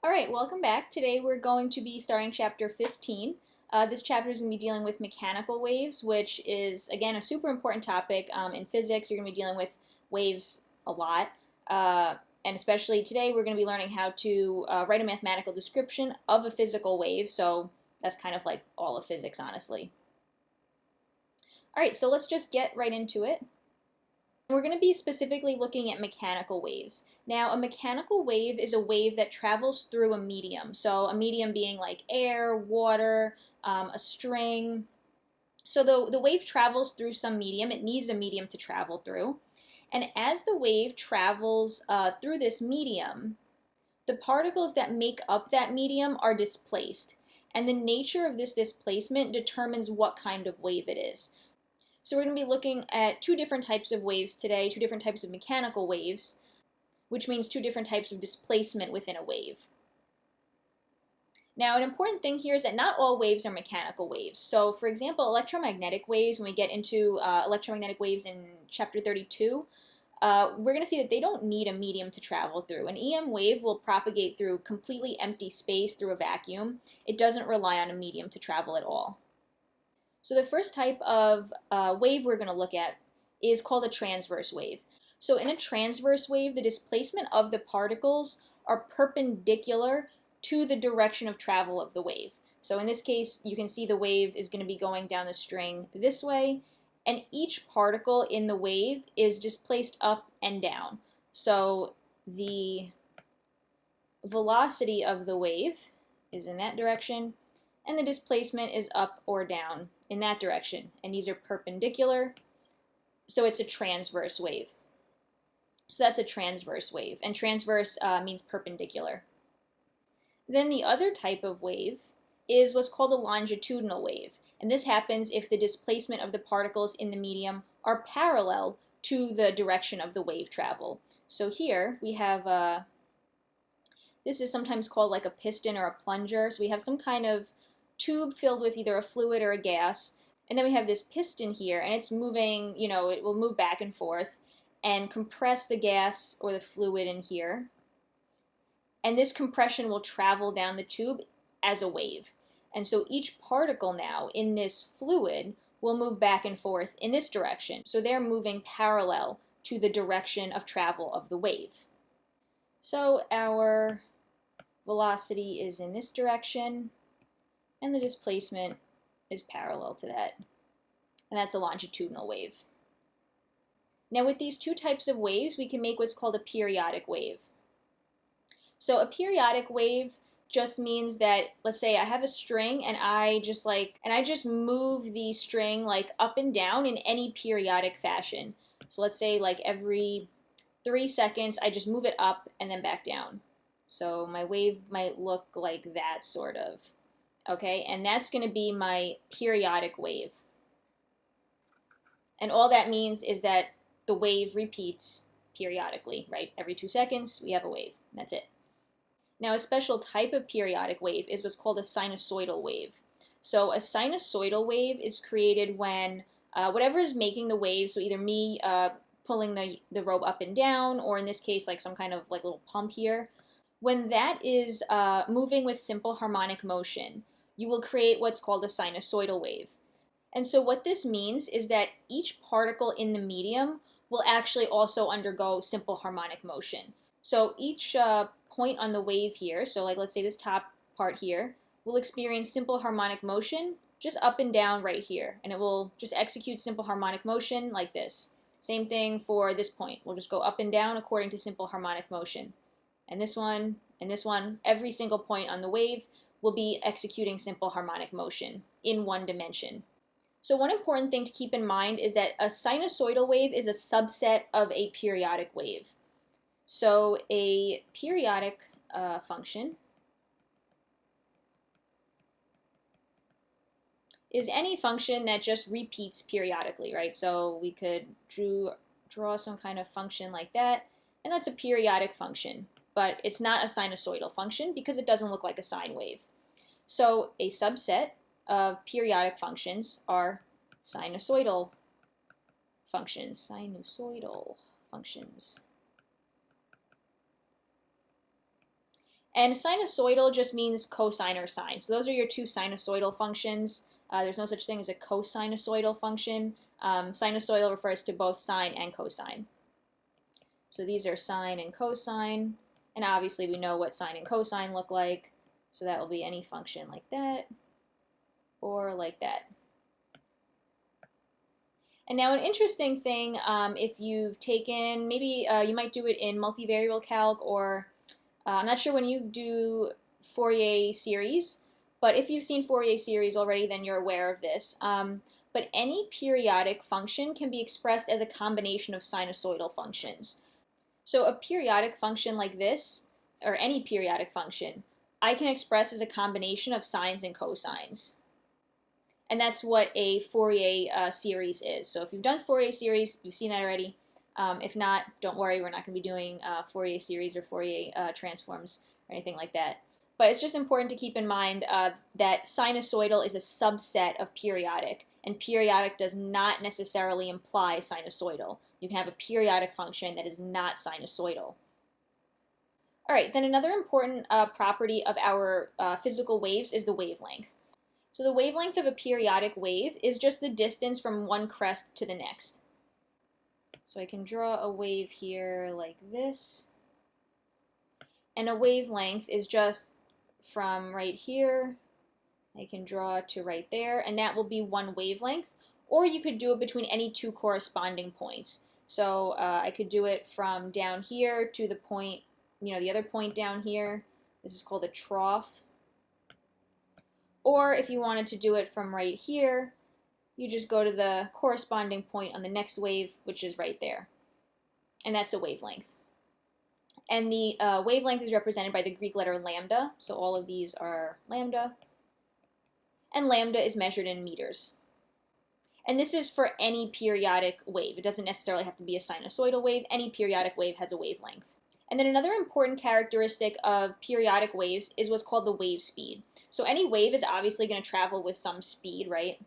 All right, welcome back. Today we're going to be starting chapter 15. This chapter is going to be dealing with mechanical waves, which is, again, a super important topic. In physics, you're going to be dealing with waves a lot. And especially today, we're going to be learning how to write a mathematical description of a physical wave. So that's kind of like all of physics, honestly. All right, so let's just get right into it. We're going to be specifically looking at mechanical waves. Now, a mechanical wave is a wave that travels through a medium. So a medium being like air, water, a string. So the wave travels through some medium. It needs a medium to travel through. And as the wave travels through this medium, the particles that make up that medium are displaced. And the nature of this displacement determines what kind of wave it is. So we're going to be looking at two different types of waves today, two different types of mechanical waves, which means two different types of displacement within a wave. Now, an important thing here is that not all waves are mechanical waves. So, for example, electromagnetic waves, when we get into electromagnetic waves in chapter 32, we're going to see that they don't need a medium to travel through. An EM wave will propagate through completely empty space through a vacuum. It doesn't rely on a medium to travel at all. So the first type of wave we're going to look at is called a transverse wave. So in a transverse wave, the displacement of the particles are perpendicular to the direction of travel of the wave. So in this case, you can see the wave is going to be going down the string this way, and each particle in the wave is displaced up and down. So the velocity of the wave is in that direction, and the displacement is up or down in that direction. And these are perpendicular, so it's a transverse wave. So that's a transverse wave, and transverse means perpendicular. Then the other type of wave is what's called a longitudinal wave, and this happens if the displacement of the particles in the medium are parallel to the direction of the wave travel. So here we have, this is sometimes called like a piston or a plunger, so we have some kind of tube filled with either a fluid or a gas, and then we have this piston here, and it's moving, it will move back and forth and compress the gas or the fluid in here. And this compression will travel down the tube as a wave. And so each particle now in this fluid will move back and forth in this direction. So they're moving parallel to the direction of travel of the wave. So our velocity is in this direction, and the displacement is parallel to that. And that's a longitudinal wave. Now with these two types of waves, we can make what's called a periodic wave. So a periodic wave just means that, let's say I have a string and I just move the string like up and down in any periodic fashion. So let's say like every 3 seconds I just move it up and then back down. So my wave might look like that sort of. Okay, and that's going to be my periodic wave. And all that means is that the wave repeats periodically, right? Every 2 seconds, we have a wave. That's it. Now, a special type of periodic wave is what's called a sinusoidal wave. So a sinusoidal wave is created when whatever is making the wave, so either me pulling the rope up and down, or in this case, like some kind of like little pump here, when that is moving with simple harmonic motion, you will create what's called a sinusoidal wave. And so what this means is that each particle in the medium will actually also undergo simple harmonic motion. So each point on the wave here, so like let's say this top part here, will experience simple harmonic motion just up and down right here. And it will just execute simple harmonic motion like this. Same thing for this point. We'll just go up and down according to simple harmonic motion. And this one, every single point on the wave will be executing simple harmonic motion in one dimension. So one important thing to keep in mind is that a sinusoidal wave is a subset of a periodic wave. So a periodic function is any function that just repeats periodically, right? So we could draw some kind of function like that, and that's a periodic function. But it's not a sinusoidal function because it doesn't look like a sine wave. So a subset of periodic functions are sinusoidal functions. And sinusoidal just means cosine or sine. So those are your two sinusoidal functions. There's no such thing as a cosinusoidal function. Sinusoidal refers to both sine and cosine. So these are sine and cosine. And obviously we know what sine and cosine look like. So that will be any function like that or like that. And now an interesting thing, if you've taken, maybe you might do it in multivariable calc, or I'm not sure when you do Fourier series, but if you've seen Fourier series already, then you're aware of this. But any periodic function can be expressed as a combination of sinusoidal functions. So a periodic function like this, or any periodic function, I can express as a combination of sines and cosines. And that's what a Fourier series is. So if you've done Fourier series, you've seen that already. If not, don't worry, we're not going to be doing Fourier series or Fourier transforms or anything like that. But it's just important to keep in mind that sinusoidal is a subset of periodic, and periodic does not necessarily imply sinusoidal. You can have a periodic function that is not sinusoidal. All right, then another important property of our physical waves is the wavelength. So the wavelength of a periodic wave is just the distance from one crest to the next. So I can draw a wave here like this. And a wavelength is just from right here, I can draw to right there, and that will be one wavelength. Or you could do it between any two corresponding points. So I could do it from down here to the point, the other point down here. This is called a trough. Or if you wanted to do it from right here, you just go to the corresponding point on the next wave, which is right there. And that's a wavelength. And the wavelength is represented by the Greek letter lambda. So all of these are lambda. And lambda is measured in meters. And this is for any periodic wave. It doesn't necessarily have to be a sinusoidal wave. Any periodic wave has a wavelength. And then another important characteristic of periodic waves is what's called the wave speed. So any wave is obviously going to travel with some speed, right?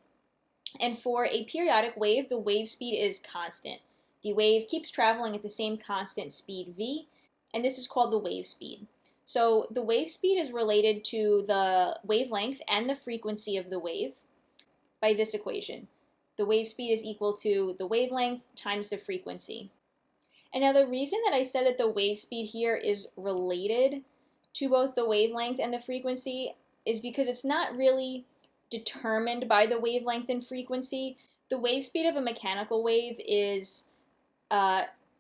And for a periodic wave, the wave speed is constant. The wave keeps traveling at the same constant speed v, and this is called the wave speed. So the wave speed is related to the wavelength and the frequency of the wave by this equation. The wave speed is equal to the wavelength times the frequency. And now the reason that I said that the wave speed here is related to both the wavelength and the frequency is because it's not really determined by the wavelength and frequency. The wave speed of a mechanical wave is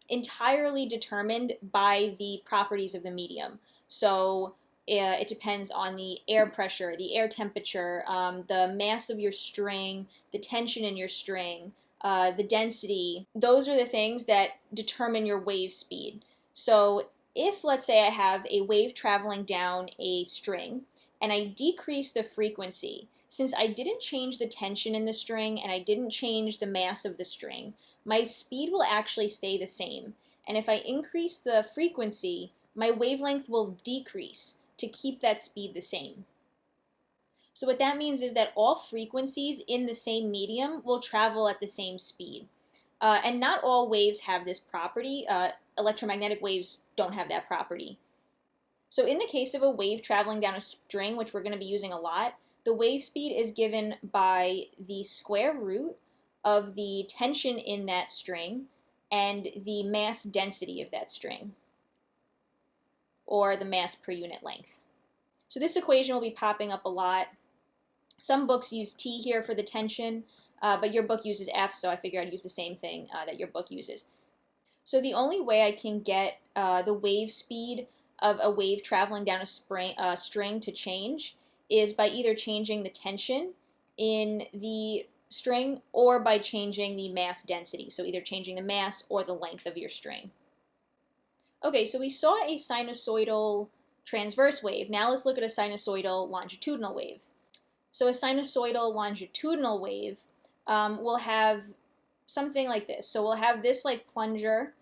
entirely determined by the properties of the medium. So it depends on the air pressure, the air temperature, the mass of your string, the tension in your string, the density. Those are the things that determine your wave speed. So if, let's say, I have a wave traveling down a string and I decrease the frequency, since I didn't change the tension in the string and I didn't change the mass of the string, my speed will actually stay the same. And if I increase the frequency, my wavelength will decrease to keep that speed the same. So what that means is that all frequencies in the same medium will travel at the same speed. And not all waves have this property. Electromagnetic waves don't have that property. So in the case of a wave traveling down a string, which we're going to be using a lot, the wave speed is given by the square root of the tension in that string and the mass density of that string, or the mass per unit length. So this equation will be popping up a lot. Some books use T here for the tension, but your book uses F, so I figured I'd use the same thing that your book uses. So the only way I can get the wave speed of a wave traveling down a string to change is by either changing the tension in the string or by changing the mass density, so either changing the mass or the length of your string. Okay, so we saw a sinusoidal transverse wave. Now let's look at a sinusoidal longitudinal wave. So a sinusoidal longitudinal wave will have something like this. So we'll have this like plunger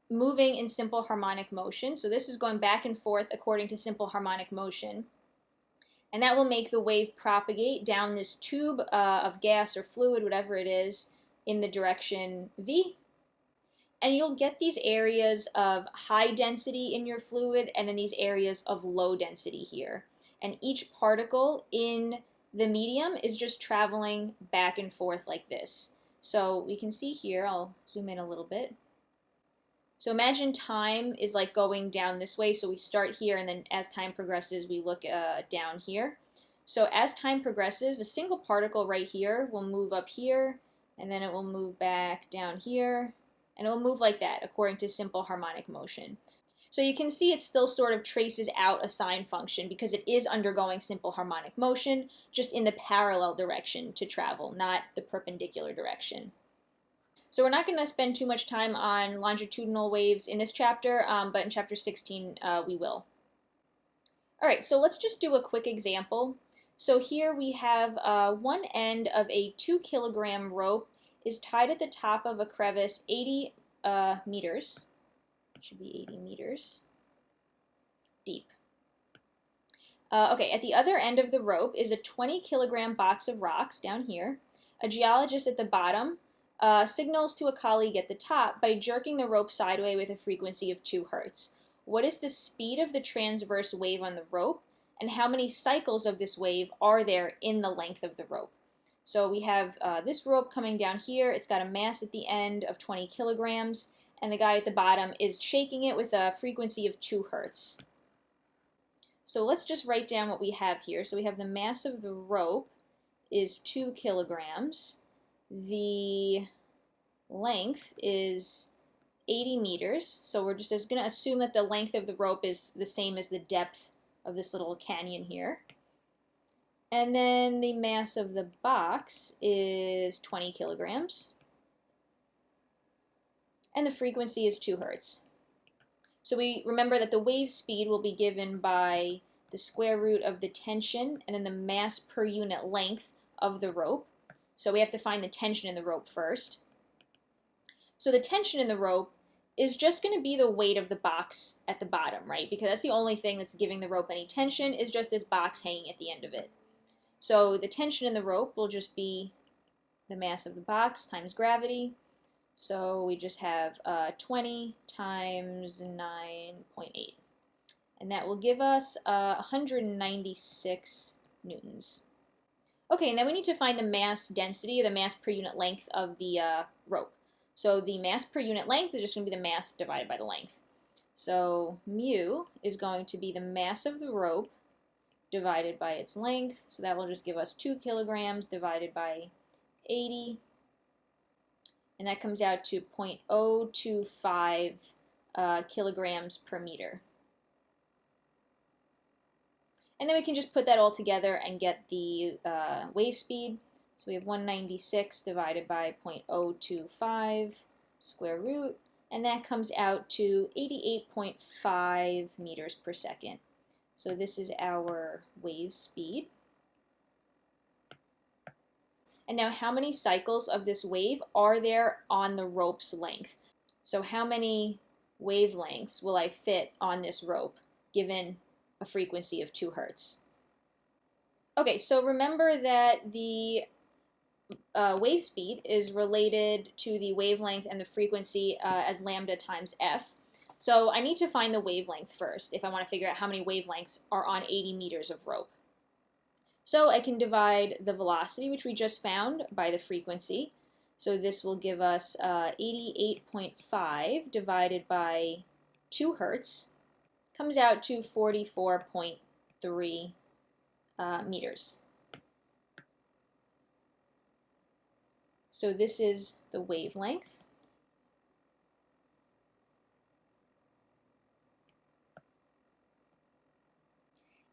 moving in simple harmonic motion. So this is going back and forth according to simple harmonic motion. And that will make the wave propagate down this tube of gas or fluid, whatever it is, in the direction v. And you'll get these areas of high density in your fluid and then these areas of low density here. And each particle in the medium is just traveling back and forth like this. So we can see here, I'll zoom in a little bit. So imagine time is like going down this way, so we start here and then as time progresses we look down here. So as time progresses, a single particle right here will move up here and then it will move back down here and it will move like that according to simple harmonic motion. So you can see it still sort of traces out a sine function because it is undergoing simple harmonic motion, just in the parallel direction to travel, not the perpendicular direction. So we're not going to spend too much time on longitudinal waves in this chapter, but in chapter 16 we will. All right, so let's just do a quick example. So here we have one end of a 2 kilogram rope is tied at the top of a crevice 80 meters. Should be 80 meters deep. Okay, at the other end of the rope is a 20 kilogram box of rocks down here. A geologist at the bottom signals to a colleague at the top by jerking the rope sideways with a frequency of 2 hertz. What is the speed of the transverse wave on the rope, and how many cycles of this wave are there in the length of the rope? So we have this rope coming down here. It's got a mass at the end of 20 kilograms. And the guy at the bottom is shaking it with a frequency of 2 hertz. So let's just write down what we have here. So we have the mass of the rope is 2 kilograms. The length is 80 meters. So we're just going to assume that the length of the rope is the same as the depth of this little canyon here. And then the mass of the box is 20 kilograms. And the frequency is 2 hertz. So we remember that the wave speed will be given by the square root of the tension and then the mass per unit length of the rope. So we have to find the tension in the rope first. So the tension in the rope is just going to be the weight of the box at the bottom, right? Because that's the only thing that's giving the rope any tension is just this box hanging at the end of it. So the tension in the rope will just be the mass of the box times gravity. So we just have 20 times 9.8. And that will give us 196 newtons. Okay, and then we need to find the mass density, the mass per unit length of the rope. So the mass per unit length is just going to be the mass divided by the length. So mu is going to be the mass of the rope divided by its length. So that will just give us 2 kilograms divided by 80. And that comes out to 0.025 kilograms per meter. And then we can just put that all together and get the wave speed. So we have 196 divided by 0.025 square root, and that comes out to 88.5 meters per second. So this is our wave speed. And now how many cycles of this wave are there on the rope's length? So how many wavelengths will I fit on this rope given a frequency of 2 hertz? Okay, so remember that the wave speed is related to the wavelength and the frequency as lambda times f. So I need to find the wavelength first if I want to figure out how many wavelengths are on 80 meters of rope. So I can divide the velocity, which we just found, by the frequency. So this will give us 88.5 divided by 2 hertz. Comes out to 44.3 meters. So this is the wavelength.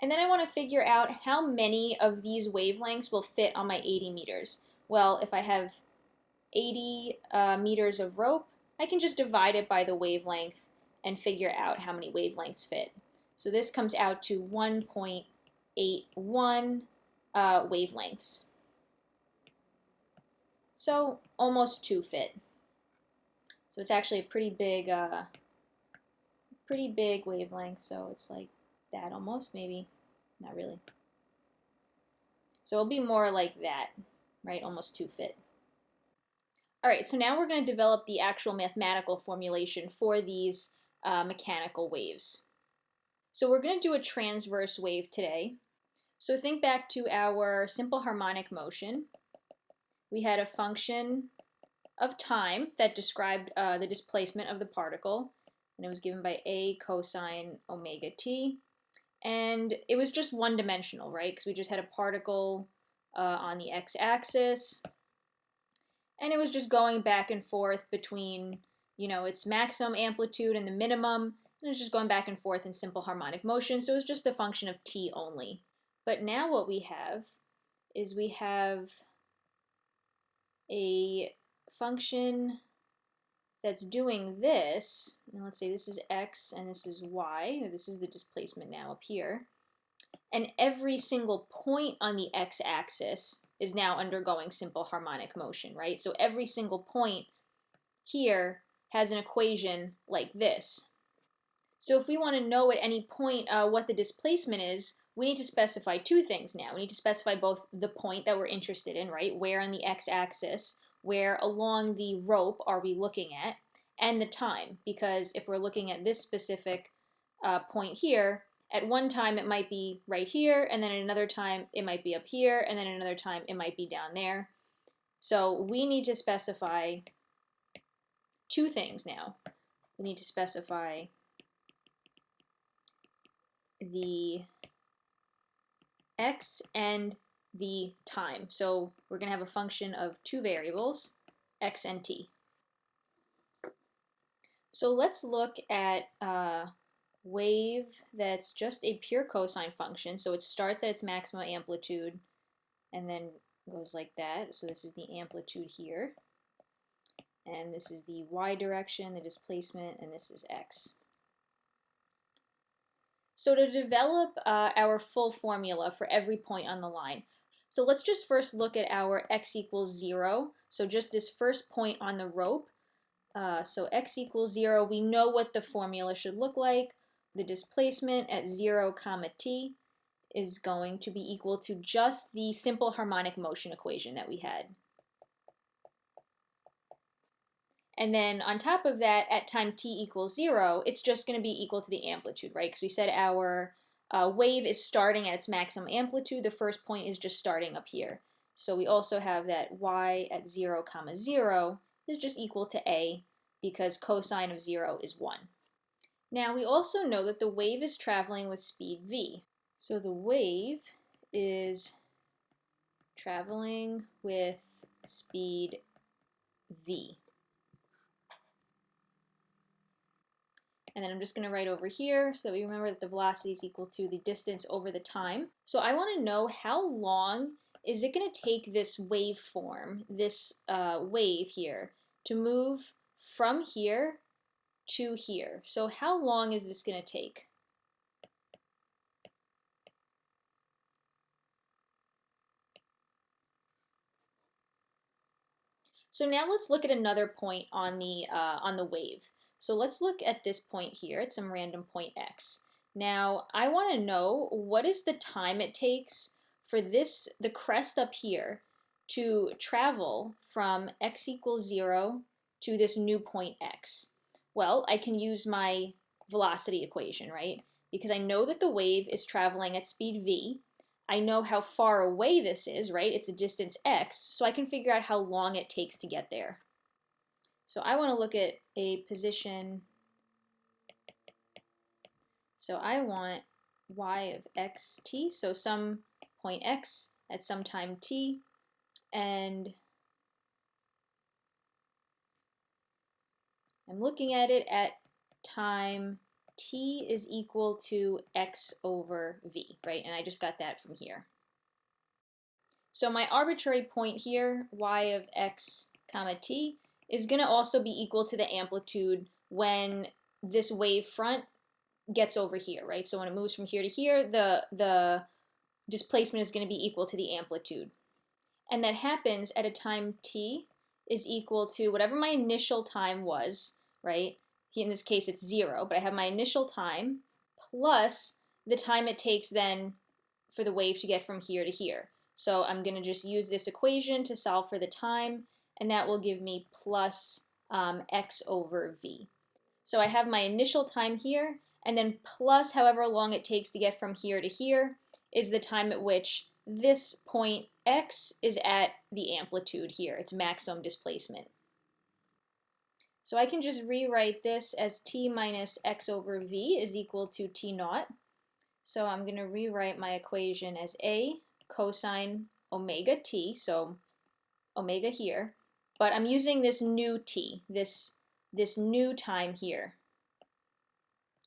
And then I want to figure out how many of these wavelengths will fit on my 80 meters. Well, if I have 80 meters of rope, I can just divide it by the wavelength and figure out how many wavelengths fit. So this comes out to 1.81 wavelengths. So almost 2 fit. So it's actually a pretty big wavelength. So it's like that almost, maybe, not really. So it'll be more like that, right? Almost 2 fit. All right, so now we're going to develop the actual mathematical formulation for these mechanical waves. So we're going to do a transverse wave today. So think back to our simple harmonic motion. We had a function of time that described the displacement of the particle, and it was given by a cosine omega t. And it was just one-dimensional, right? Because we just had a particle on the x-axis, and it was just going back and forth between, its maximum amplitude and the minimum, and it was just going back and forth in simple harmonic motion, so it was just a function of t only. But now what we have is we have a function that's doing this, and let's say this is x and this is y, or this is the displacement now up here, and every single point on the x-axis is now undergoing simple harmonic motion, right? So every single point here has an equation like this. So if we want to know at any point what the displacement is, we need to specify two things now. We need to specify both the point that we're interested in, right? Where on the x-axis, where along the rope are we looking at, and the time, because if we're looking at this specific point here, at one time it might be right here, and then at another time it might be up here, and then at another time it might be down there. So we need to specify two things now. We need to specify the x and the time. So we're going to have a function of two variables, x and t. So let's look at a wave that's just a pure cosine function. So it starts at its maximum amplitude and then goes like that. So this is the amplitude here. And this is the y direction, the displacement, and this is x. So to develop our full formula for every point on the line, so let's just first look at our x equals 0. So just this first point on the rope. So x equals 0, we know what the formula should look like. The displacement at 0, t is going to be equal to just the simple harmonic motion equation that we had. And then on top of that, at time t equals 0, it's just going to be equal to the amplitude, right? Because we said our wave is starting at its maximum amplitude. The first point is just starting up here. So we also have that y at 0, 0 is just equal to a, because cosine of 0 is 1. Now we also know that the wave is traveling with speed v. So the wave is traveling with speed v. And then I'm just going to write over here so that we remember that the velocity is equal to the distance over the time. So I want to know how long is it going to take this waveform, this wave here, to move from here to here. So how long is this going to take? So now let's look at another point on the wave. So let's look at this point here, at some random point x. Now I want to know what is the time it takes for the crest up here, to travel from x equals 0 to this new point x. Well, I can use my velocity equation, right? Because I know that the wave is traveling at speed v. I know how far away this is, right? It's a distance x, so I can figure out how long it takes to get there. So I want to look at a position. So I want y of xt, so some point x at some time t, and I'm looking at it at time t is equal to x over v, right? And I just got that from here. So my arbitrary point here, y of x comma t, is going to also be equal to the amplitude when this wave front gets over here, right? So when it moves from here to here, the displacement is going to be equal to the amplitude. And that happens at a time t is equal to whatever my initial time was, right? In this case, it's 0, but I have my initial time plus the time it takes then for the wave to get from here to here. So I'm going to just use this equation to solve for the time, and that will give me plus x over v. So I have my initial time here, and then plus however long it takes to get from here to here is the time at which this point x is at the amplitude here, its maximum displacement. So I can just rewrite this as t minus x over v is equal to t naught. So I'm going to rewrite my equation as a cosine omega t, so omega here, but I'm using this new t, this new time here.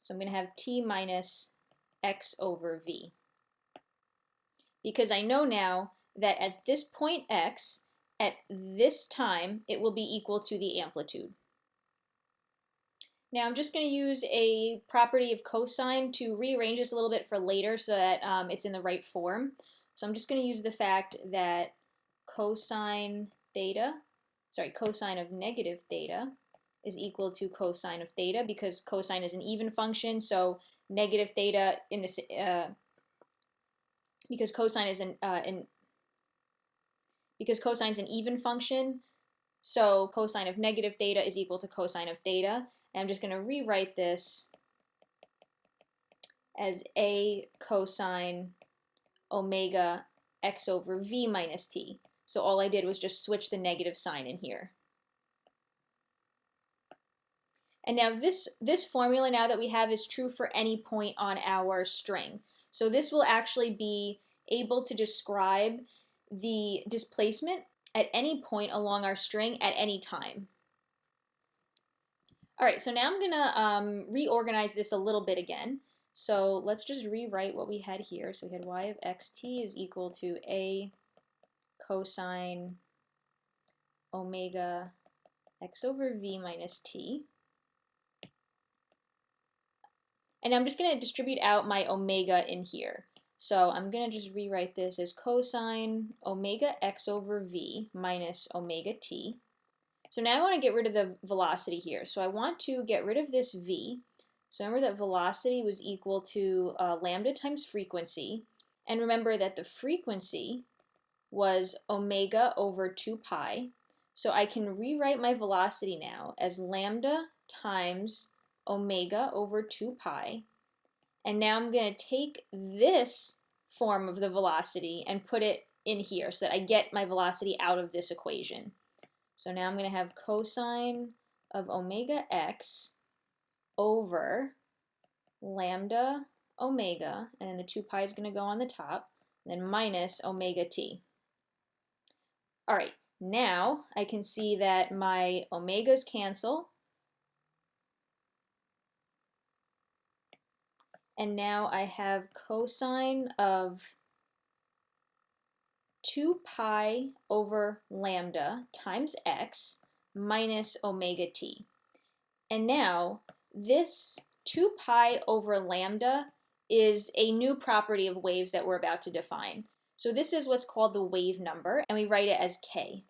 So I'm going to have t minus x over v. Because I know now that at this point x, at this time, it will be equal to the amplitude. Now I'm just going to use a property of cosine to rearrange this a little bit for later so that it's in the right form. So I'm just going to use the fact that cosine of negative theta is equal to cosine of theta, because cosine is an even function, so negative theta in this because cosine is an even function, so cosine of negative theta is equal to cosine of theta. And I'm just going to rewrite this as a cosine omega x over v minus t. So all I did was just switch the negative sign in here. And now this formula now that we have is true for any point on our string. So this will actually be able to describe the displacement at any point along our string at any time. All right, so now I'm gonna reorganize this a little bit again. So let's just rewrite what we had here. So we had y of xt is equal to a cosine omega x over v minus t. And I'm just going to distribute out my omega in here. So I'm going to just rewrite this as cosine omega x over v minus omega t. So now I want to get rid of the velocity here. So I want to get rid of this v. So remember that velocity was equal to lambda times frequency. And remember that the frequency was omega over 2 pi. So I can rewrite my velocity now as lambda times omega over 2 pi. And now I'm going to take this form of the velocity and put it in here so that I get my velocity out of this equation. So now I'm going to have cosine of omega x over lambda omega, and then the 2 pi is going to go on the top, and then minus omega t. All right, now I can see that my omegas cancel. And now I have cosine of 2 pi over lambda times x minus omega t. And now this 2 pi over lambda is a new property of waves that we're about to define. So this is what's called the wave number, and we write it as k.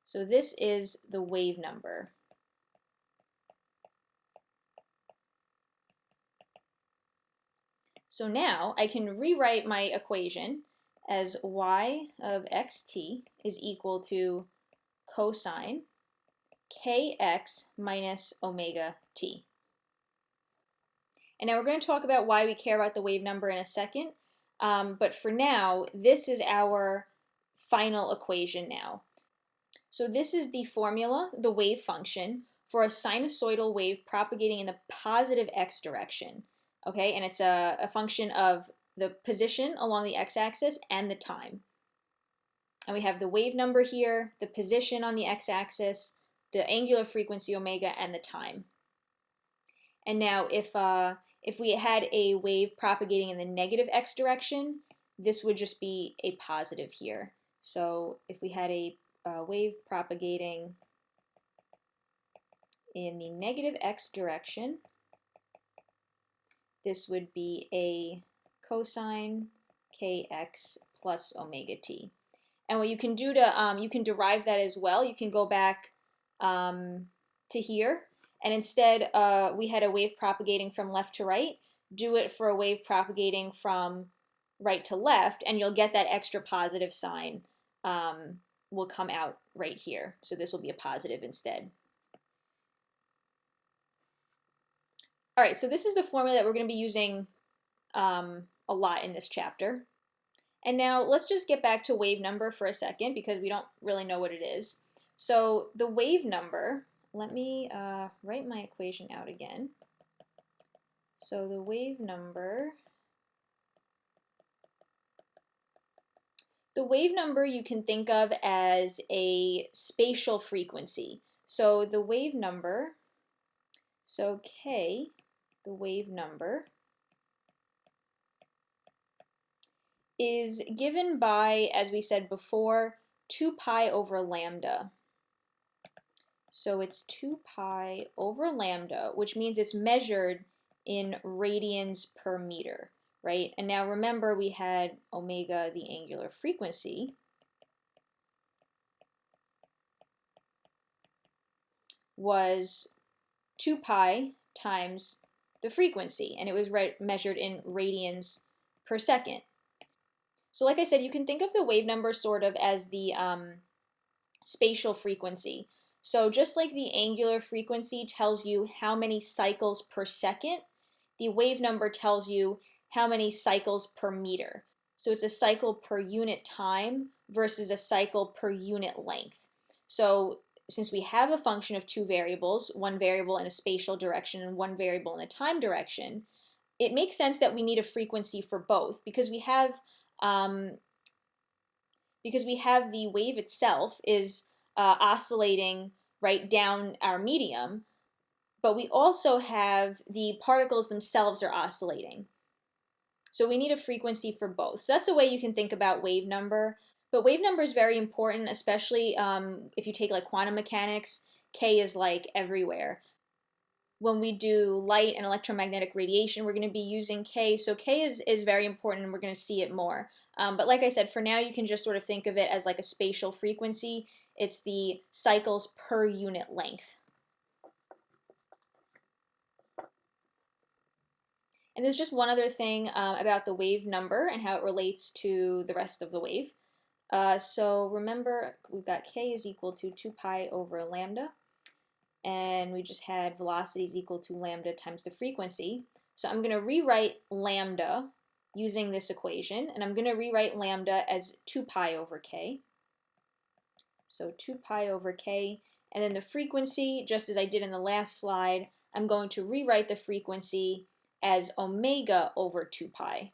So this is the wave number. So now I can rewrite my equation as y of xt is equal to cosine kx minus omega t. And now we're going to talk about why we care about the wave number in a second, but for now, this is our final equation now. So this is the formula, the wave function, for a sinusoidal wave propagating in the positive x direction. Okay, and it's a function of the position along the x-axis and the time. And we have the wave number here, the position on the x-axis, the angular frequency omega, and the time. And now if we had a wave propagating in the negative x direction, this would just be a positive here. So if we had a wave propagating in the negative x direction, this would be a cosine kx plus omega t. And what you can do to, you can derive that as well. You can go back to here, and instead we had a wave propagating from left to right. Do it for a wave propagating from right to left, and you'll get that extra positive sign will come out right here. So this will be a positive instead. All right, so this is the formula that we're going to be using a lot in this chapter. And now let's just get back to wave number for a second because we don't really know what it is. So the wave number, let me write my equation out again. So the wave number you can think of as a spatial frequency. So the wave number, so K, the wave number, is given by, as we said before, 2 pi over lambda. So it's 2 pi over lambda, which means it's measured in radians per meter, right? And now remember we had omega, the angular frequency, was 2 pi times the frequency, and it was measured in radians per second. So like I said, you can think of the wave number sort of as the spatial frequency. So just like the angular frequency tells you how many cycles per second, the wave number tells you how many cycles per meter. So it's a cycle per unit time versus a cycle per unit length. So since we have a function of 2 variables, one variable in a spatial direction and one variable in a time direction, it makes sense that we need a frequency for both because we have the wave itself is oscillating right down our medium, but we also have the particles themselves are oscillating. So we need a frequency for both. So that's a way you can think about wave number. But wave number is very important, especially if you take like quantum mechanics. K is like everywhere. When we do light and electromagnetic radiation, we're going to be using K. So K is very important and we're going to see it more. But like I said, for now you can just sort of think of it as like a spatial frequency. It's the cycles per unit length. And there's just one other thing about the wave number and how it relates to the rest of the wave. So remember, we've got K is equal to 2 pi over lambda. And we just had velocity is equal to lambda times the frequency. So I'm going to rewrite lambda using this equation, and I'm going to rewrite lambda as 2 pi over k. So 2 pi over k, and then the frequency, just as I did in the last slide, I'm going to rewrite the frequency as omega over 2 pi.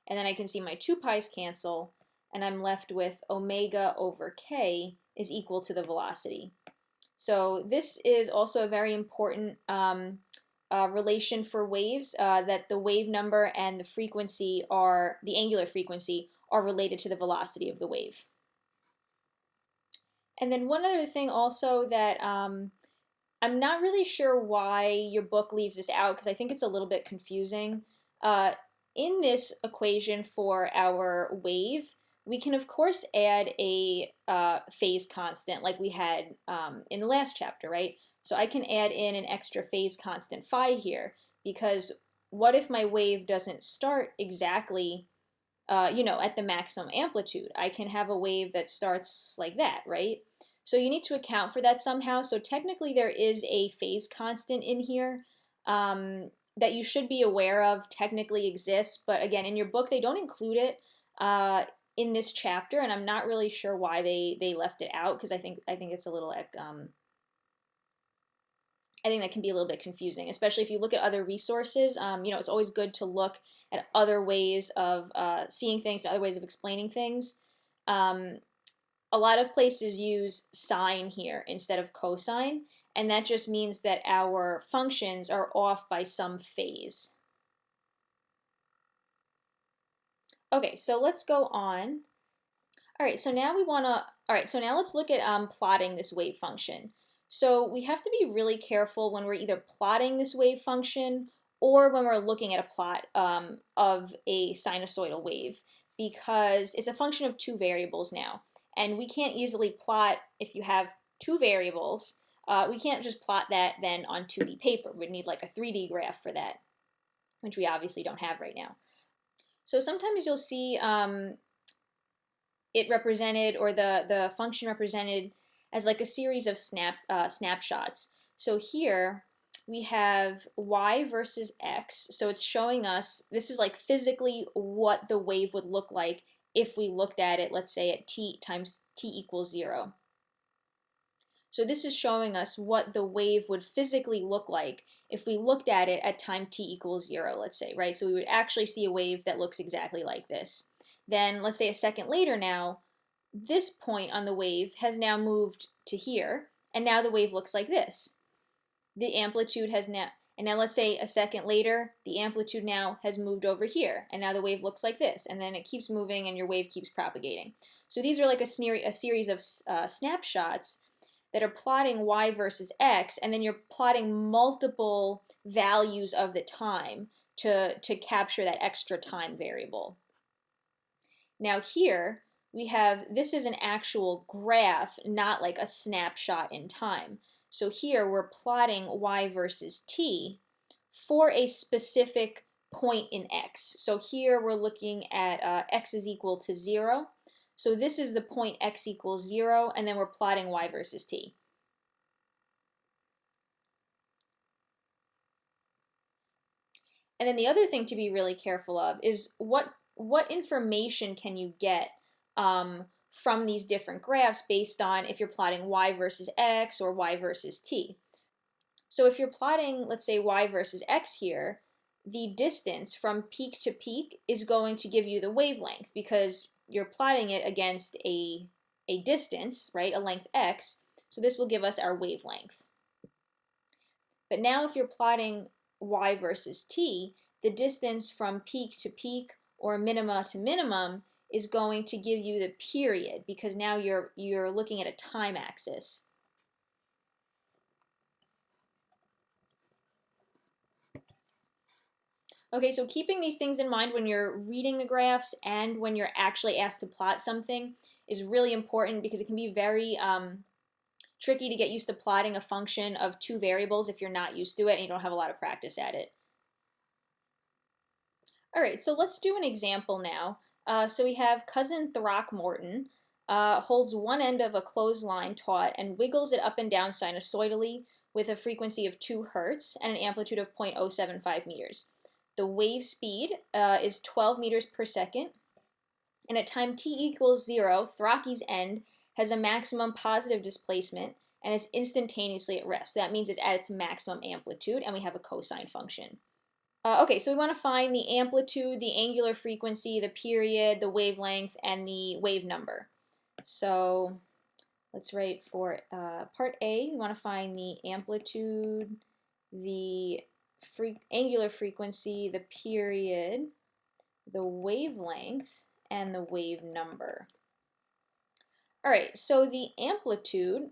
And then I can see my 2 pi's cancel, and I'm left with omega over k is equal to the velocity. So this is also a very important relation for waves, that the wave number and the frequency are, the angular frequency, are related to the velocity of the wave. And then one other thing also that I'm not really sure why your book leaves this out because I think it's a little bit confusing. In this equation for our wave, we can of course add a phase constant like we had in the last chapter, right? So I can add in an extra phase constant phi here because what if my wave doesn't start exactly, at the maximum amplitude? I can have a wave that starts like that, right? So you need to account for that somehow. So technically there is a phase constant in here that you should be aware of, technically exists, but again, in your book they don't include it in this chapter, and I'm not really sure why they left it out because I think it's a little I think that can be a little bit confusing, especially if you look at other resources. It's always good to look at other ways of seeing things, other ways of explaining things. A lot of places use sine here instead of cosine, and that just means that our functions are off by some phase. Okay, so let's go on. All right, so now let's look at plotting this wave function. So we have to be really careful when we're either plotting this wave function or when we're looking at a plot of a sinusoidal wave, because it's a function of 2 variables now. And we can't easily plot, if you have 2 variables, we can't just plot that then on 2D paper. We'd need like a 3D graph for that, which we obviously don't have right now. So sometimes you'll see it represented, or the function represented as like a series of snapshots. So here we have y versus x, so it's showing us, this is like physically what the wave would look like if we looked at it, let's say at t times t equals 0. So this is showing us what the wave would physically look like if we looked at it at time t equals 0, let's say, right? So we would actually see a wave that looks exactly like this. Then let's say a second later now, this point on the wave has now moved to here, and now the wave looks like this. The amplitude has now, and now let's say a second later, the amplitude now has moved over here, and now the wave looks like this, and then it keeps moving and your wave keeps propagating. So these are like a series of snapshots that are plotting y versus x, and then you're plotting multiple values of the time to capture that extra time variable. Now here, we have, this is an actual graph, not like a snapshot in time. So here we're plotting y versus t for a specific point in x. So here we're looking at x is equal to 0. So this is the point x equals 0, and then we're plotting y versus t. And then the other thing to be really careful of is what information can you get from these different graphs based on if you're plotting y versus x or y versus t. So if you're plotting, let's say, y versus x here, the distance from peak to peak is going to give you the wavelength because you're plotting it against a distance, right, a length x, so this will give us our wavelength. But now if you're plotting y versus t, the distance from peak to peak or minima to minimum is going to give you the period because now you're looking at a time axis. Okay, so keeping these things in mind when you're reading the graphs and when you're actually asked to plot something is really important because it can be very tricky to get used to plotting a function of two variables if you're not used to it and you don't have a lot of practice at it. All right, so let's do an example now. So we have cousin Throckmorton holds one end of a clothesline taut and wiggles it up and down sinusoidally with a frequency of 2 Hertz and an amplitude of 0.075 meters. The wave speed is 12 meters per second, and at time t equals 0, Throcky's end has a maximum positive displacement and is instantaneously at rest. So that means it's at its maximum amplitude, and we have a cosine function. Okay, so we want to find the amplitude, the angular frequency, the period, the wavelength, and the wave number. So let's write for part A, we want to find the amplitude, the angular frequency, the period, the wavelength, and the wave number. All right, so the amplitude,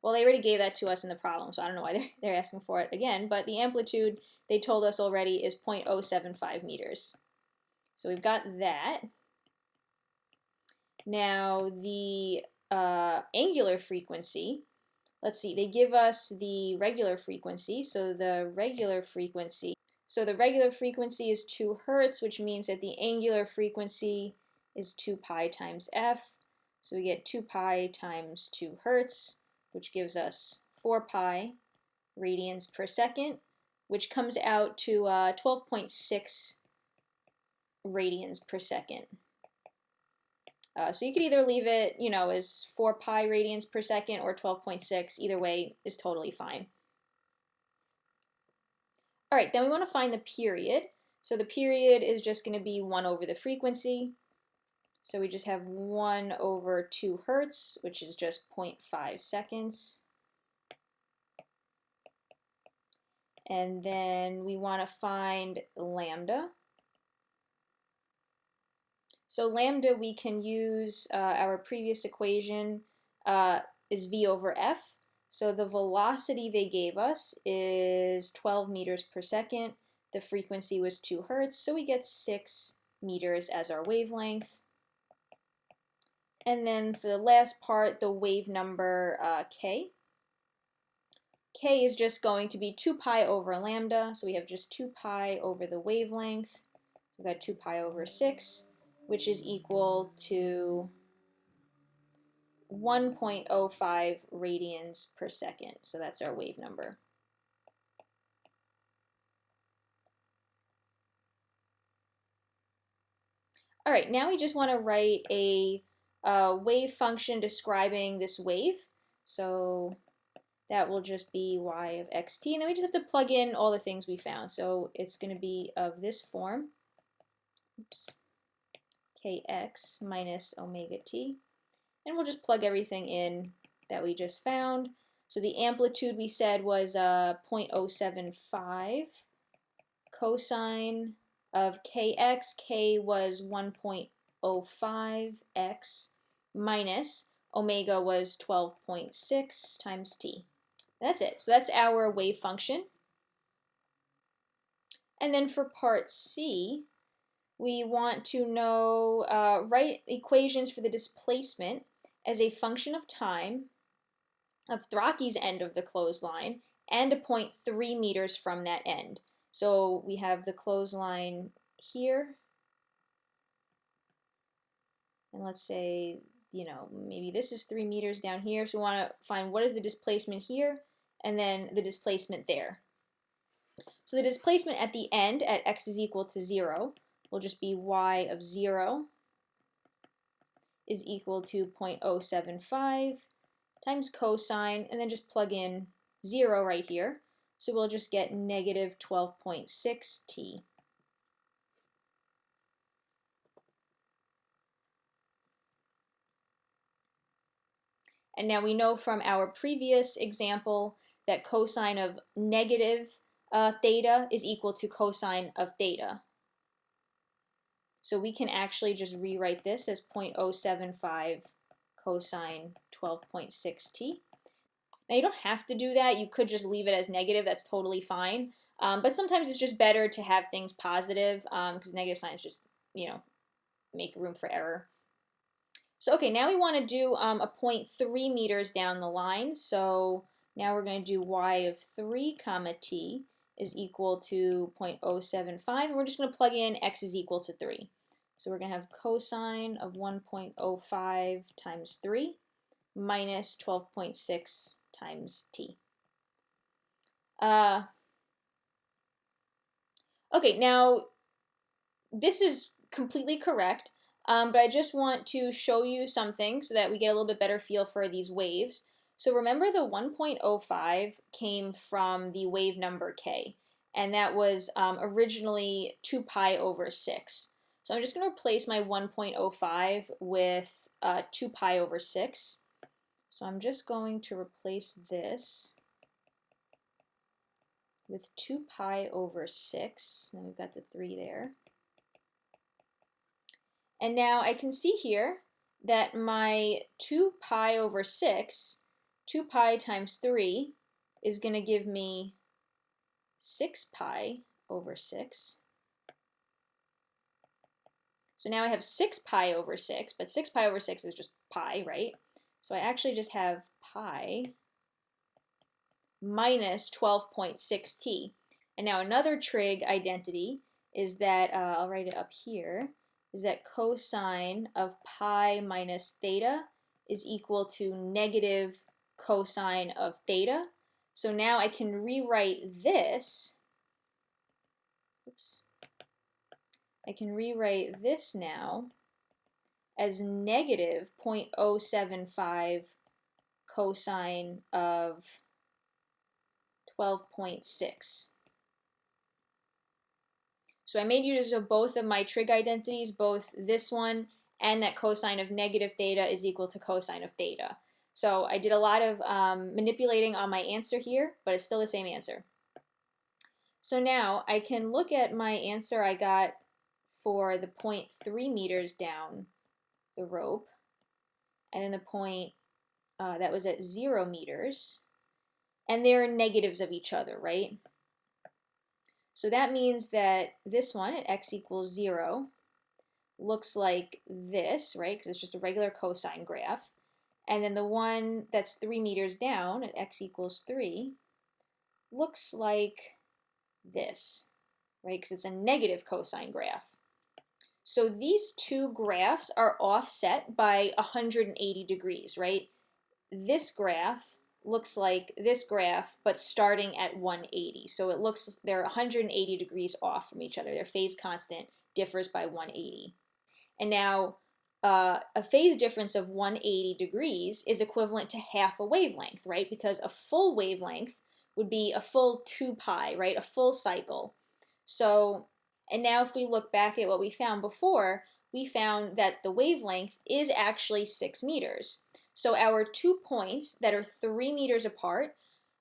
well, they already gave that to us in the problem, so I don't know why they're asking for it again, but the amplitude, they told us already, is 0.075 meters. So we've got that. Now, the angular frequency, let's see, they give us the regular frequency, so the regular frequency is 2 Hertz, which means that the angular frequency is 2 pi times f, so we get 2 pi times 2 Hertz, which gives us 4 pi radians per second, which comes out to 12.6 radians per second. So you could either leave it, as 4 pi radians per second or 12.6. Either way is totally fine. All right, then we want to find the period. So the period is just going to be 1 over the frequency. So we just have 1 over 2 Hertz, which is just 0.5 seconds. And then we want to find lambda. So lambda, we can use our previous equation is v over f. So the velocity they gave us is 12 meters per second. The frequency was 2 Hertz, so we get 6 meters as our wavelength. And then for the last part, the wave number k. K is just going to be 2 pi over lambda, so we have just 2 pi over the wavelength. So we've got 2 pi over 6. which is equal to 1.05 radians per second. So that's our wave number. All right, now we just want to write a wave function describing this wave. So that will just be y of xt, and then we just have to plug in all the things we found. So it's going to be of this form, kx minus omega t, and we'll just plug everything in that we just found. So the amplitude we said was 0.075, cosine of kx, k was 1.05x, minus omega was 12.6 times t. And that's it. So that's our wave function. And then for part C, we want to know, write equations for the displacement as a function of time of Throcky's end of the clothesline and a point 3 meters from that end. So we have the clothesline here, and let's say, you know, maybe this is 3 meters down here, so we want to find what is the displacement here, and then the displacement there. So the displacement at the end at x is equal to 0 will just be y of 0 is equal to 0.075 times cosine, and then just plug in 0 right here. So we'll just get negative 12.6 t. And now we know from our previous example that cosine of negative theta is equal to cosine of theta. So we can actually just rewrite this as 0.075 cosine 12.6 t. Now you don't have to do that. You could just leave it as negative. That's totally fine. But sometimes it's just better to have things positive because negative signs just, you know, make room for error. So okay, now we want to do a 0.3 meters down the line. So now we're going to do y of 3 comma t is equal to 0.075, and we're just going to plug in x is equal to 3. So we're going to have cosine of 1.05 times 3 minus 12.6 times t. Okay, now this is completely correct, but I just want to show you something so that we get a little bit better feel for these waves. So remember the 1.05 came from the wave number k, and that was originally 2 pi over 6. So I'm just going to replace my 1.05 with 2 pi over 6. So I'm just going to replace this with 2 pi over 6. Then we've got the 3 there. And now I can see here that my 2 pi over 6, 2 pi times 3, is going to give me 6 pi over 6. So now I have 6 pi over 6, but 6 pi over 6 is just pi, right? So I actually just have pi minus 12.6 t. And now another trig identity is that, I'll write it up here, is that cosine of pi minus theta is equal to negative cosine of theta. So now I can rewrite this, oops, I can rewrite this now as negative 0.075 cosine of 12.6. So I made use of both of my trig identities, both this one and that cosine of negative theta is equal to cosine of theta. So I did a lot of manipulating on my answer here, but it's still the same answer. So now I can look at my answer I got for the 0.3 meters down the rope, and then the point that was at 0 meters, and they're negatives of each other, right? So that means that this one at x equals 0 looks like this, right? Because it's just a regular cosine graph. And then the one that's 3 meters down at x equals 3 looks like this, right? Because it's a negative cosine graph. So these two graphs are offset by 180 degrees, right? This graph looks like this graph, but starting at 180. So it looks they're 180 degrees off from each other. Their phase constant differs by 180. And now a phase difference of 180 degrees is equivalent to half a wavelength, right? Because a full wavelength would be a full 2 pi, right? A full cycle. So, and now if we look back at what we found before, we found that the wavelength is actually 6 meters. So our 2 points that are 3 meters apart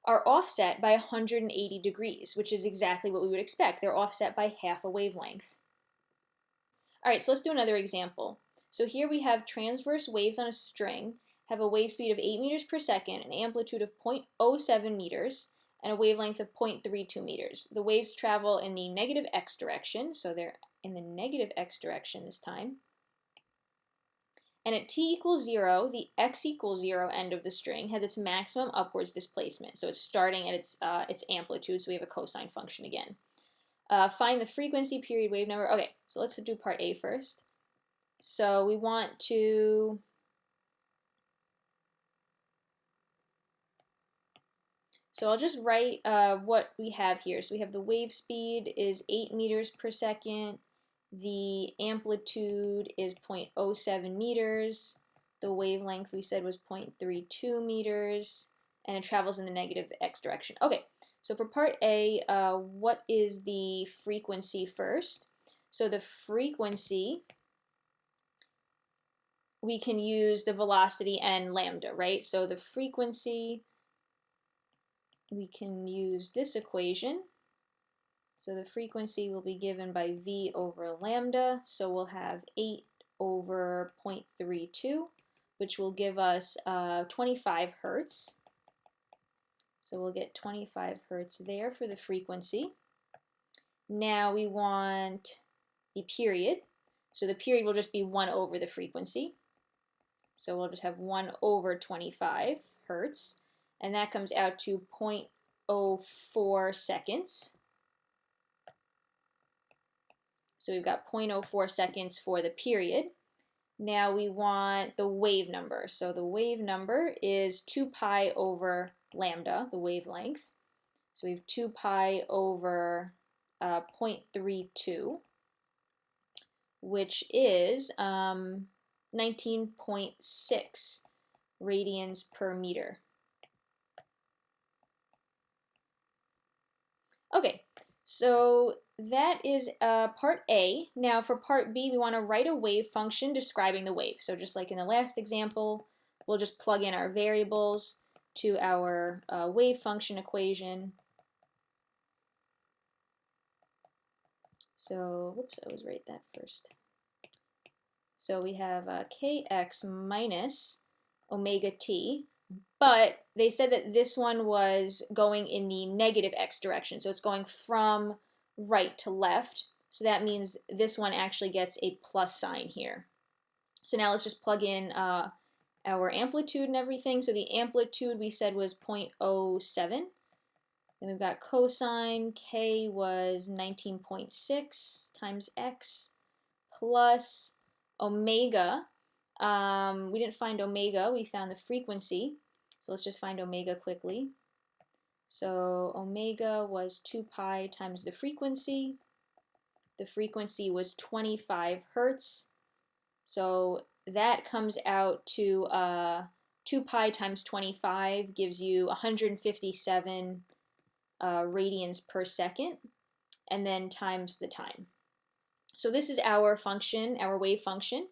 are offset by 180 degrees, which is exactly what we would expect. They're offset by half a wavelength. All right, so let's do another example. So here we have transverse waves on a string, have a wave speed of 8 meters per second, an amplitude of 0.07 meters, and a wavelength of 0.32 meters. The waves travel in the negative x direction, so they're in the negative x direction this time. And at t equals 0, the x equals 0 end of the string has its maximum upwards displacement. So it's starting at its amplitude, so we have a cosine function again. Find the frequency, period, wave number. Okay, so let's do part A first. So we want to I'll just write what we have here. So we have the wave speed is 8 meters per second. The amplitude is 0.07 meters. The wavelength we said was 0.32 meters. And it travels in the negative x direction. Okay, so for part A, what is the frequency first? So the frequency, we can use the velocity and lambda, right? So the frequency, we can use this equation. So the frequency will be given by v over lambda. So we'll have 8 over 0.32, which will give us 25 hertz. So we'll get 25 hertz there for the frequency. Now we want the period. So the period will just be 1 over the frequency. So we'll just have 1 over 25 hertz. And that comes out to 0.04 seconds. So we've got 0.04 seconds for the period. Now we want the wave number. So the wave number is 2 pi over lambda, the wavelength. So we have 2 pi over 0.32, which is 19.6 radians per meter. Okay, so that is part A. Now for part B, we want to write a wave function describing the wave. So just like in the last example, we'll just plug in our variables to our wave function equation. So, whoops, I always write that first. So we have kx minus omega t, but they said that this one was going in the negative x direction. So it's going from right to left. So that means this one actually gets a plus sign here. So now let's just plug in our amplitude and everything. So the amplitude we said was 0.07. Then we've got cosine, k was 19.6 times x plus omega. We didn't find omega, we found the frequency. So let's just find omega quickly. So omega was 2 pi times the frequency. The frequency was 25 hertz. So that comes out to 2 pi times 25 gives you 157 radians per second, and then times the time. So this is our function, our wave function.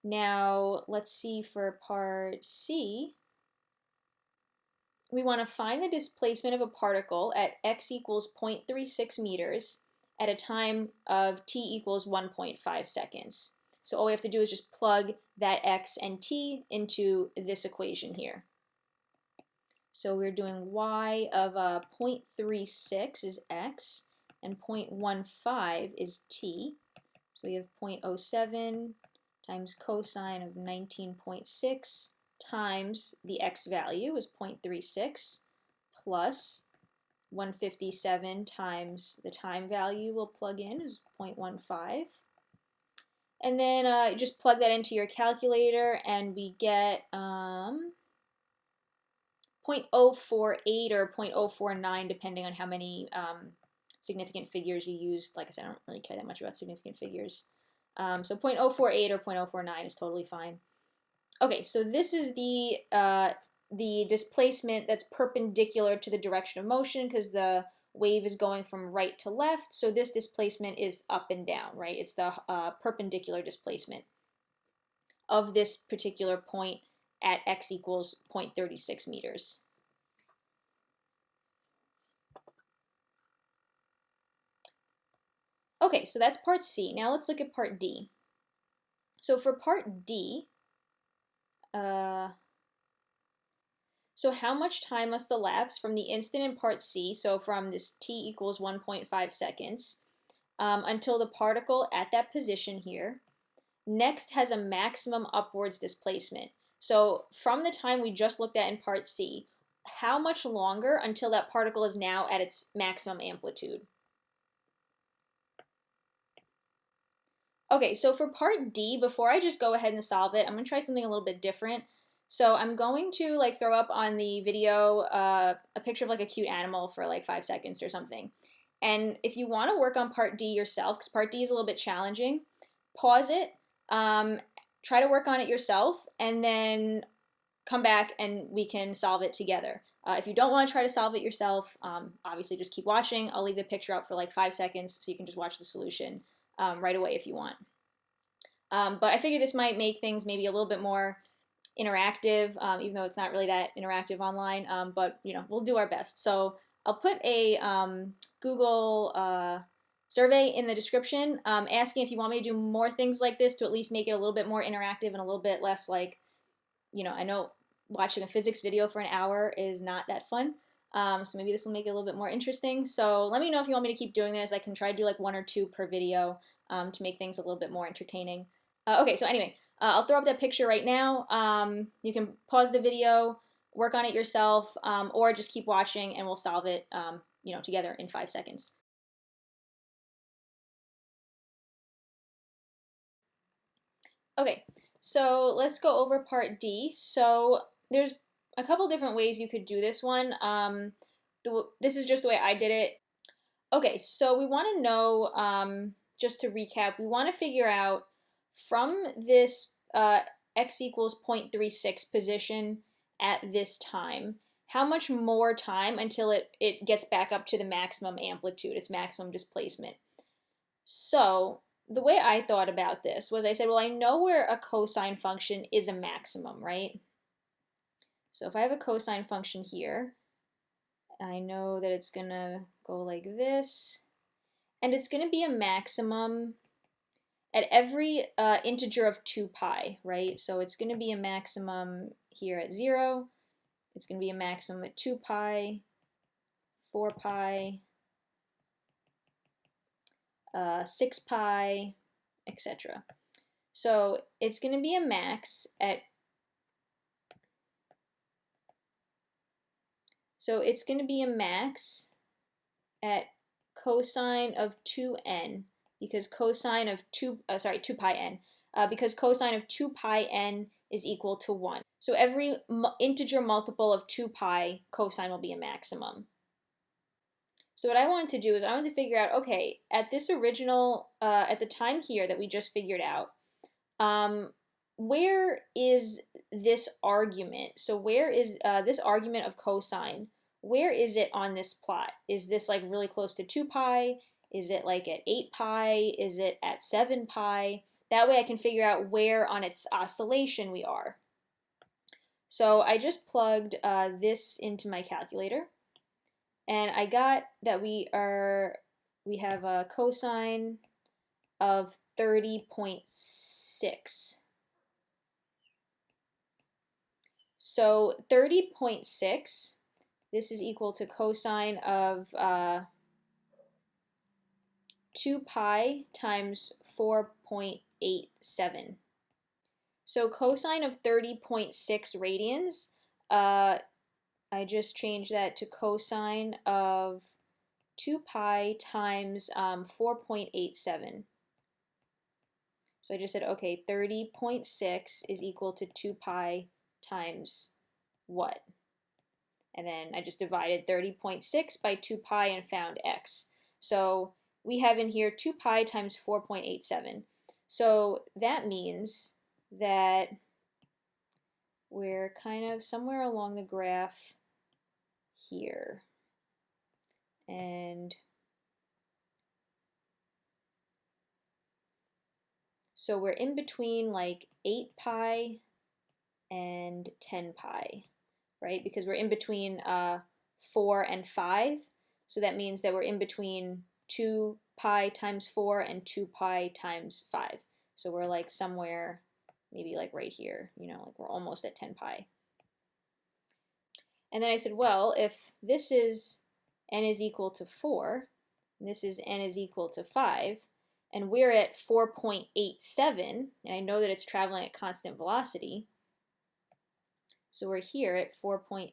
Now let's see for part C. We want to find the displacement of a particle at x equals 0.36 meters at a time of t equals 1.5 seconds. So all we have to do is just plug that x and t into this equation here. So we're doing y of 0.36 is x, and 0.15 is t. So we have 0.07 times cosine of 19.6 times the x value is 0.36 plus 157 times the time value we'll plug in is 0.15. And then just plug that into your calculator, and we get 0.048 or 0.049, depending on how many significant figures you used. Like I said, I don't really care that much about significant figures. So 0.048 or 0.049 is totally fine. Okay, so this is the displacement that's perpendicular to the direction of motion, because the wave is going from right to left. So this displacement is up and down, right? It's the perpendicular displacement of this particular point at x equals 0.36 meters. Okay, so that's part C. Now let's look at part D. So for part D, so how much time must elapse from the instant in part C, so from this t equals 1.5 seconds, until the particle at that position here next has a maximum upwards displacement? So from the time we just looked at in part C, how much longer until that particle is now at its maximum amplitude? Okay, so for part D, before I just go ahead and solve it, I'm going to try something a little bit different. So I'm going to like throw up on the video a picture of like a cute animal for like 5 seconds or something. And if you want to work on part D yourself, because part D is a little bit challenging, pause it, try to work on it yourself, and then come back and we can solve it together. If you don't want to try to solve it yourself, obviously just keep watching. I'll leave the picture up for like 5 seconds so you can just watch the solution right away if you want. But I figured this might make things maybe a little bit more interactive, even though it's not really that interactive online, but you know, we'll do our best. So I'll put a Google survey in the description, asking if you want me to do more things like this to at least make it a little bit more interactive and a little bit less like, you know, I know watching a physics video for an hour is not that fun. So maybe this will make it a little bit more interesting. So let me know if you want me to keep doing this. I can try to do like 1 or 2 per video to make things a little bit more entertaining. Okay, so anyway, I'll throw up that picture right now. You can pause the video, work on it yourself, or just keep watching and we'll solve it you know, together in 5 seconds. Okay, so let's go over part D. So there's a couple different ways you could do this one. This is just the way I did it. Okay, so we want to know, just to recap, we want to figure out from this x equals 0.36 position at this time, how much more time until it gets back up to the maximum amplitude, its maximum displacement. So the way I thought about this was I said, well, I know where a cosine function is a maximum, right? So if I have a cosine function here, I know that it's going to go like this, and it's going to be a maximum at every integer of 2 pi, right? So it's going to be a maximum here at 0. It's going to be a maximum at 2 pi, 4 pi, 6 pi, etc. So it's going to be a max at cosine of 2n, because cosine of 2 pi n, because cosine of 2 pi n is equal to 1. So every integer multiple of 2 pi, cosine will be a maximum. So what I wanted to do is I wanted to figure out, okay, at this original, at the time here that we just figured out, where is this argument? So where is this argument of cosine? Where is it on this plot? Is this like really close to 2 pi? Is it like at 8 pi? Is it at 7 pi? That way I can figure out where on its oscillation we are. So I just plugged this into my calculator, and I got that we have a cosine of 30.6. So 30.6, this is equal to cosine of 2 pi times 4.87. So cosine of 30.6 radians, I just changed that to cosine of 2 pi times 4.87. So I just said, okay, 30.6 is equal to 2 pi times what? And then I just divided 30.6 by 2 pi and found x. So we have in here 2 pi times 4.87. So that means that we're kind of somewhere along the graph here. And so we're in between like 8 pi and 10 pi, right? Because we're in between 4 and 5. So that means that we're in between 2 pi times 4 and 2 pi times 5. So we're like somewhere, maybe like right here, you know, like we're almost at 10 pi. And then I said, well, if this is n is equal to 4, and this is n is equal to 5, and we're at 4.87, and I know that it's traveling at constant velocity, so we're here at 4.87.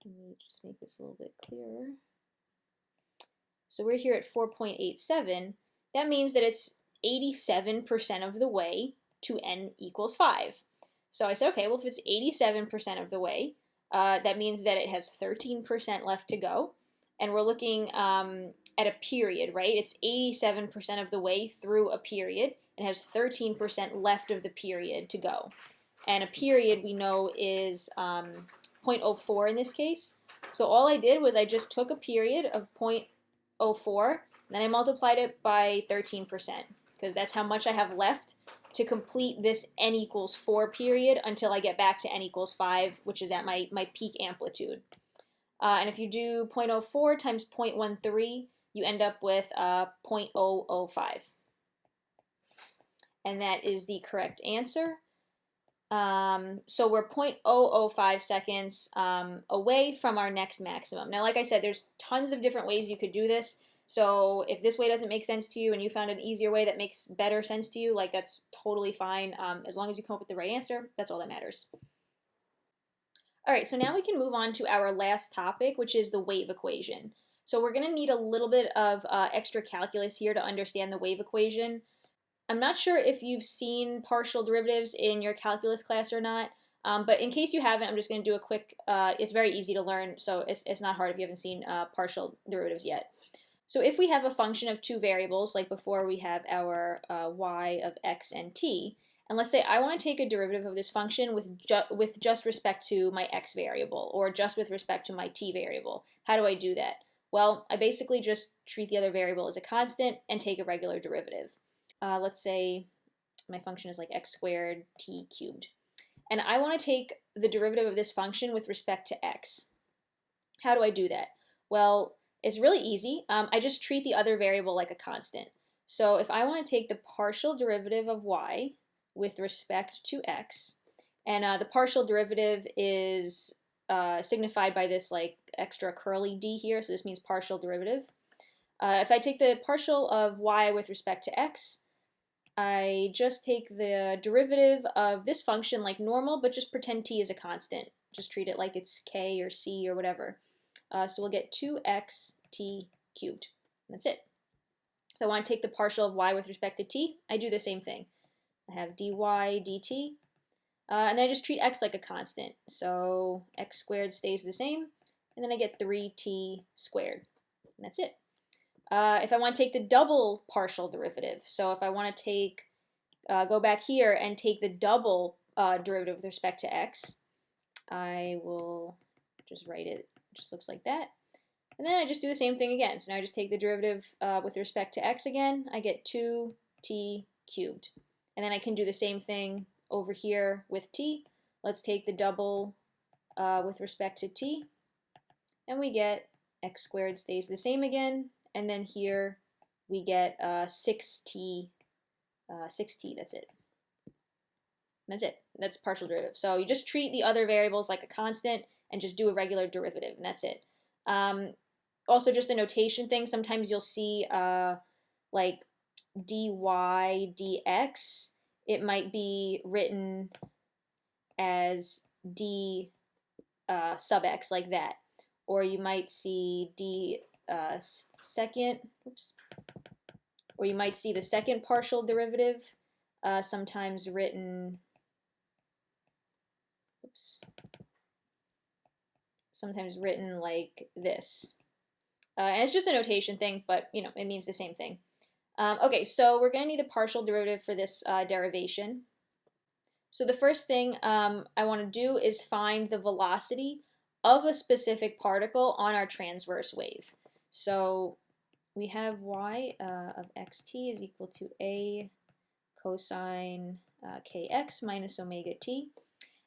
Let me just make this a little bit clearer. So we're here at 4.87. That means that it's 87% of the way to n equals 5. So I said, okay, well, if it's 87% of the way, that means that it has 13% left to go. And we're looking at a period, right? It's 87% of the way through a period and has 13% left of the period to go. And a period we know is 0.04 in this case. So all I did was I just took a period of 0.04, and then I multiplied it by 13%, because that's how much I have left to complete this n equals 4 period until I get back to n equals 5, which is at my peak amplitude. And if you do 0.04 times 0.13, you end up with 0.005. And that is the correct answer. So we're 0.005 seconds away from our next maximum. Now, like I said, there's tons of different ways you could do this. So if this way doesn't make sense to you and you found an easier way that makes better sense to you, like that's totally fine. As long as you come up with the right answer, that's all that matters. All right, so now we can move on to our last topic, which is the wave equation. So we're going to need a little bit of extra calculus here to understand the wave equation. I'm not sure if you've seen partial derivatives in your calculus class or not, but in case you haven't, I'm just going to do a quick, it's very easy to learn, so it's not hard if you haven't seen partial derivatives yet. So if we have a function of two variables, like before we have our y of x and t, and let's say I want to take a derivative of this function with just respect to my x variable, or just with respect to my t variable. How do I do that? Well, I basically just treat the other variable as a constant and take a regular derivative. Let's say my function is like x squared t cubed. And I want to take the derivative of this function with respect to x. How do I do that? Well, it's really easy. I just treat the other variable like a constant. So if I want to take the partial derivative of y with respect to x, and the partial derivative is signified by this like extra curly d here, so this means partial derivative. If I take the partial of y with respect to x, I just take the derivative of this function like normal, but just pretend t is a constant. Just treat it like it's k or c or whatever. So we'll get 2x t cubed. That's it. If I want to take the partial of y with respect to t, I do the same thing. I have dy dt, and then I just treat x like a constant. So x squared stays the same, and then I get 3t squared. And that's it. If I want to take the double partial derivative, so if I want to take, go back here and take the double derivative with respect to x, I will just write it, just looks like that. And then I just do the same thing again. So now I just take the derivative with respect to x again, I get 2t cubed. And then I can do the same thing over here with t. Let's take the double with respect to t, and we get x squared stays the same again. And then here we get 6t, that's it. That's it. That's partial derivative. So you just treat the other variables like a constant and just do a regular derivative, and that's it. Also, just a notation thing. Sometimes you'll see like dy dx. It might be written as d sub x, like that. Or you might see d second, oops, or you might see the second partial derivative sometimes written, sometimes written like this. And it's just a notation thing, but you know, it means the same thing. Okay, so we're going to need the partial derivative for this derivation. So the first thing I want to do is find the velocity of a specific particle on our transverse wave. So we have y of xt is equal to a cosine kx minus omega t.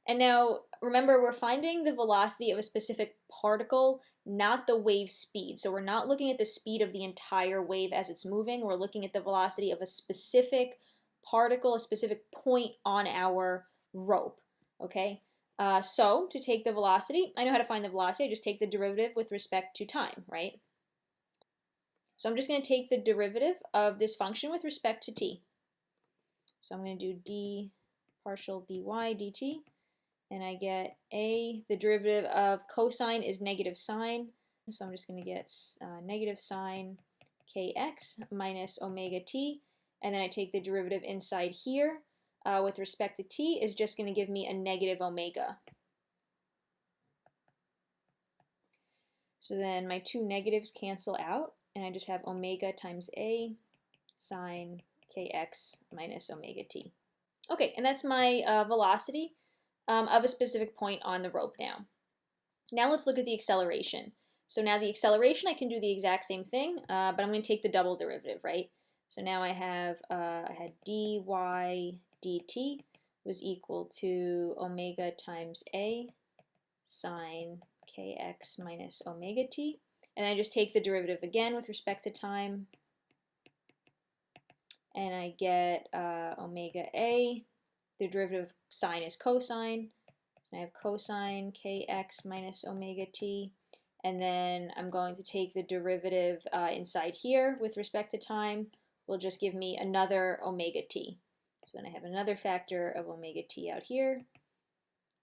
And now remember, we're finding the velocity of a specific particle, not the wave speed. So we're not looking at the speed of the entire wave as it's moving. We're looking at the velocity of a specific particle, a specific point on our rope. Okay? So to take the velocity, I know how to find the velocity. I just take the derivative with respect to time, right? So I'm just going to take the derivative of this function with respect to t. So I'm going to do d partial dy dt. And I get the derivative of cosine is negative sine. So I'm just going to get negative sine kx minus omega t. And then I take the derivative inside here with respect to t is just going to give me a negative omega. So then my two negatives cancel out, and I just have omega times a sine kx minus omega t. Okay, and that's my velocity of a specific point on the rope now. Now let's look at the acceleration. So now the acceleration, I can do the exact same thing, but I'm going to take the double derivative, right? So now I have I had dy dt was equal to omega times a sine kx minus omega t. And I just take the derivative again with respect to time. And I get omega a. The derivative of sine is cosine. So I have cosine kx minus omega t. And then I'm going to take the derivative inside here with respect to time. Will just give me another omega t. So then I have another factor of omega t out here.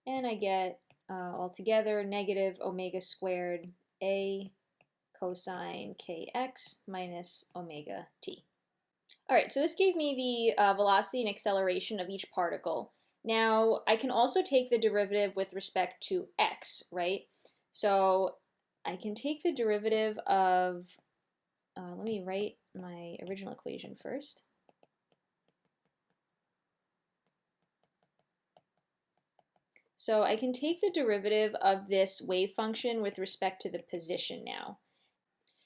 And I get altogether negative omega squared a cosine kx minus omega t. All right, so this gave me the velocity and acceleration of each particle. Now, I can also take the derivative with respect to x, right? So I can take the derivative of, let me write my original equation first. So I can take the derivative of this wave function with respect to the position now.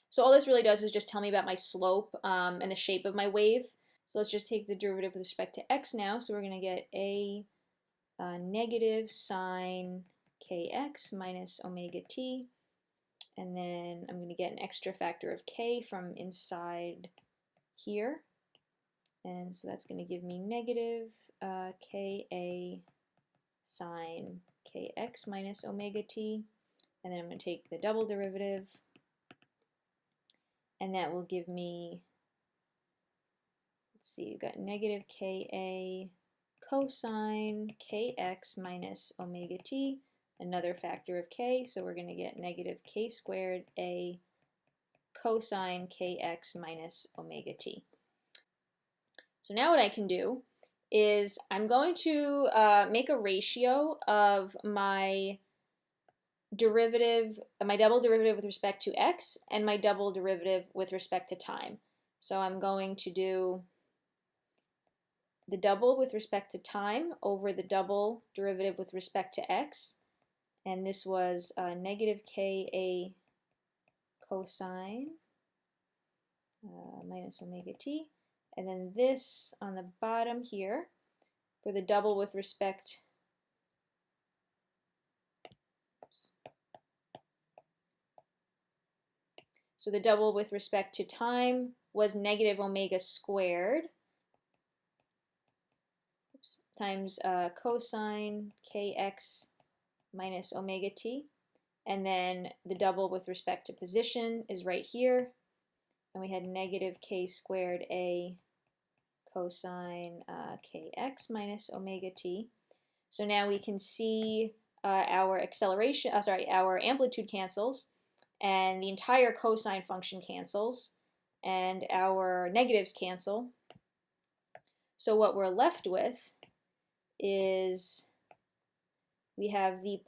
So all this really does is just tell me about my slope and the shape of my wave. So let's just take the derivative with respect to x now. So we're going to get a negative sine kx minus omega t. And then I'm going to get an extra factor of k from inside here. And so that's going to give me negative ka sine kx minus omega t. And then I'm going to take the double derivative. And that will give me, let's see, you've got negative ka cosine kx minus omega t, another factor of k, so we're going to get negative k squared a cosine kx minus omega t. So now what I can do is I'm going to make a ratio of my derivative, my double derivative with respect to x and my double derivative with respect to time. So I'm going to do the double with respect to time over the double derivative with respect to x. And this was negative ka cosine minus omega t. And then this on the bottom here for the double with respect So the double with respect to time was negative omega squared times cosine kx minus omega t. And then the double with respect to position is right here. And we had negative k squared a cosine kx minus omega t. So now we can see our acceleration, our amplitude cancels, and the entire cosine function cancels. and our negatives cancel. So what we're left with is we have the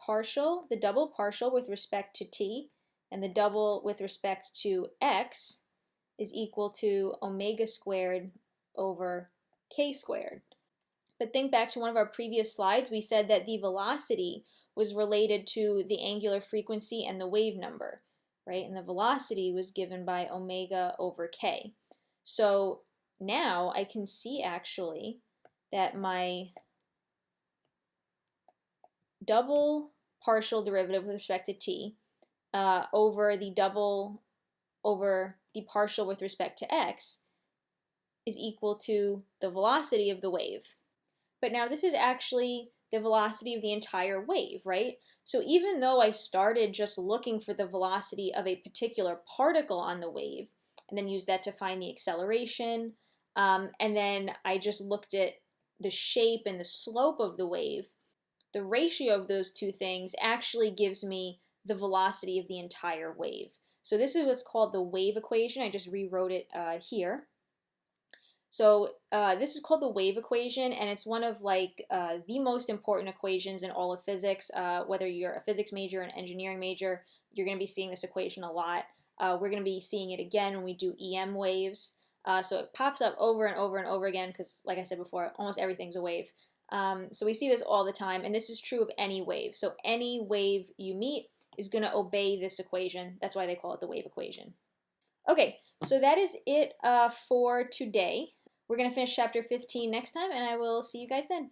double partial with respect to t, and the double with respect to x is equal to omega squared over k squared. But think back to one of our previous slides. We said that the velocity was related to the angular frequency and the wave number, right? And the velocity was given by omega over k. So now I can see actually that my double partial derivative with respect to t over the partial with respect to x is equal to the velocity of the wave. But now this is actually the velocity of the entire wave, right? So even though I started just looking for the velocity of a particular particle on the wave, and then used that to find the acceleration, and then I just looked at the shape and the slope of the wave, the ratio of those two things actually gives me the velocity of the entire wave. So this is what's called the wave equation. I just rewrote it here. So this is called the wave equation, and it's one of the most important equations in all of physics. Whether you're a physics major or an engineering major, you're going to be seeing this equation a lot. We're going to be seeing it again when we do EM waves. So it pops up over and over and over again because, like I said before, almost everything's a wave. So we see this all the time, and this is true of any wave. So any wave you meet is going to obey this equation. That's why they call it the wave equation. Okay, so that is it for today. We're going to finish chapter 15 next time, and I will see you guys then.